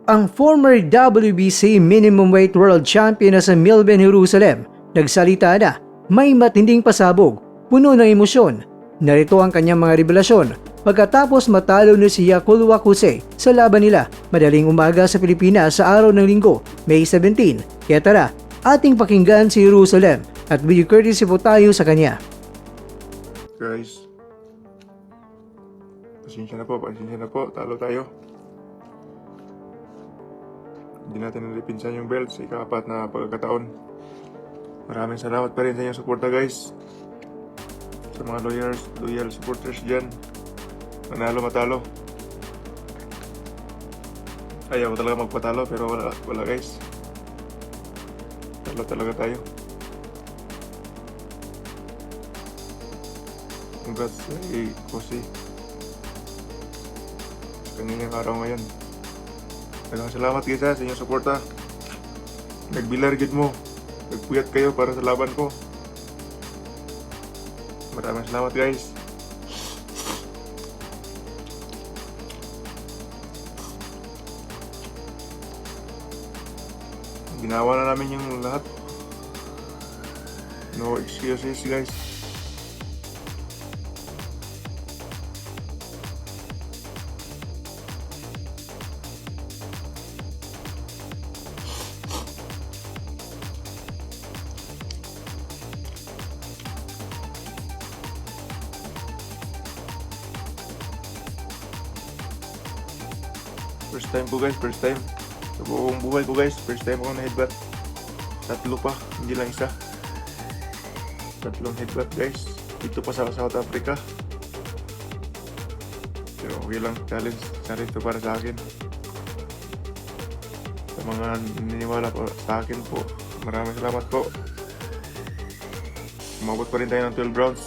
Ang former WBC minimum weight world champion na si Melvin Jerusalem nagsalita na may matinding pasabog, puno ng emosyon. Narito ang kanyang mga revelasyon pagkatapos matalo ni si Yakulwa Kuse sa laban nila madaling umaga sa Pilipinas sa araw ng Linggo, May 17. Kaya tara, ating pakinggan si Jerusalem at video courtesy po tayo sa kanya. Guys, pasensya na po, talo tayo. Hindi natin nalipinsan yung belt sa ika-4 na pagkakataon. Maraming salamat pa rin sa inyong suporta guys. Sa mga loyal supporters dyan. Manalo matalo. Ayaw ko talaga magpatalo pero wala guys. Talo talaga tayo. Congrats kay Kosi. Kanyang araw ngayon. Maraming salamat guys sa inyong suporta. Nagbilar gid mo. Nagpuyat kayo para sa laban ko. Maraming salamat guys. Ginawa na namin yung lahat. No excuses guys. First time po guys, first time sa buong buhay ko guys, first time ako na-headbutt. Tatlo pa, hindi lang isa. Tatlong headbutt guys, dito pa sa South Africa. Pero okay lang, challenge to para sa akin. Sa mga naniniwala po sa akin po, maraming salamat po. Umabot pa rin tayo ng 12 rounds.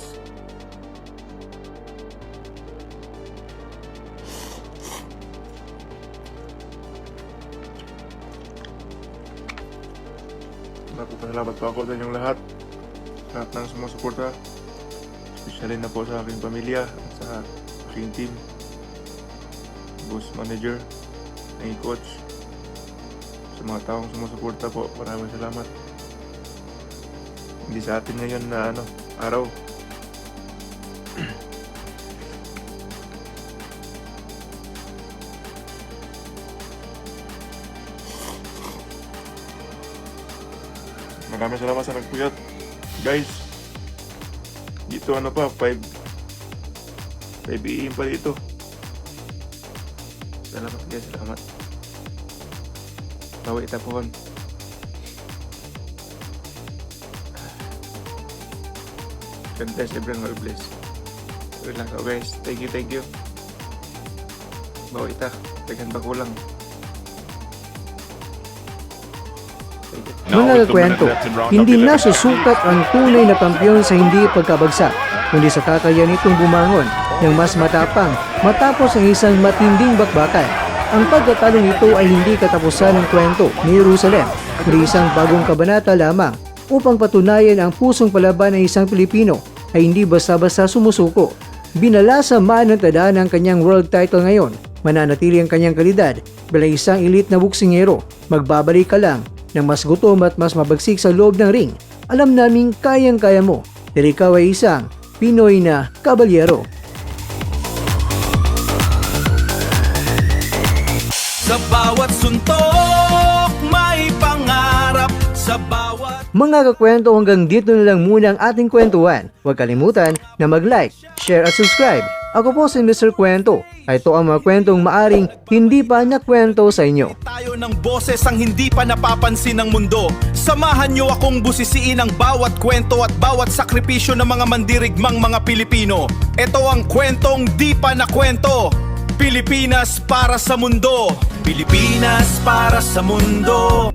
Nagpapasalamat po ako sa inyong lahat ng sumusuporta, especially na po sa aking pamilya at sa aking team, boss, manager, aking coach, sa mga taong sumusuporta po, maraming salamat. Hindi sa atin ngayon na araw. Maraming salamat sa nagpuyat guys. Dito pa 5 AM pa dito. Salamat guys, salamat. Bawi tapon. God bless everyone, God bless. Wait lang guys, thank you. Bawi ta, tagan ba kulang. Mga kwento, hindi na susukat ang tunay na kampiyon sa hindi pagkabagsak, kundi sa kakayahan nitong bumangon ng mas matapang matapos ang isang matinding bakbakan. Ang pagkatalo nito ay hindi katapusan ng kwento ni Jerusalem, kundi isang bagong kabanata lamang upang patunayan ang pusong palaban ng isang Pilipino ay hindi basta-basta sumusuko. Binalasa man ng tada ng kanyang world title ngayon, mananatili ang kanyang kalidad bilang isang elite na boksingero. Magbabalik ka lang ng mas gutom at mas mabagsik sa loob ng ring. Alam naming kayang-kaya mo dahil ikaw ay isang Pinoy na kabalyero. Sa bawat suntok may pangarap, sa bawat... Mga kakwento, hanggang dito na lang muna ang ating kwentuhan. Huwag kalimutan na mag-like, share at subscribe. Ako po si Mr. Kwento. Ito ang mga kwentong maaring hindi pa nakwento sa inyo. Tayo ng boses ang hindi pa napapansin ng mundo. Samahan niyo akong busisiin ang bawat kwento at bawat sakripisyo ng mga mandirigmang mga Pilipino. Ito ang kwentong di pa nakwento. Pilipinas para sa mundo. Pilipinas para sa mundo.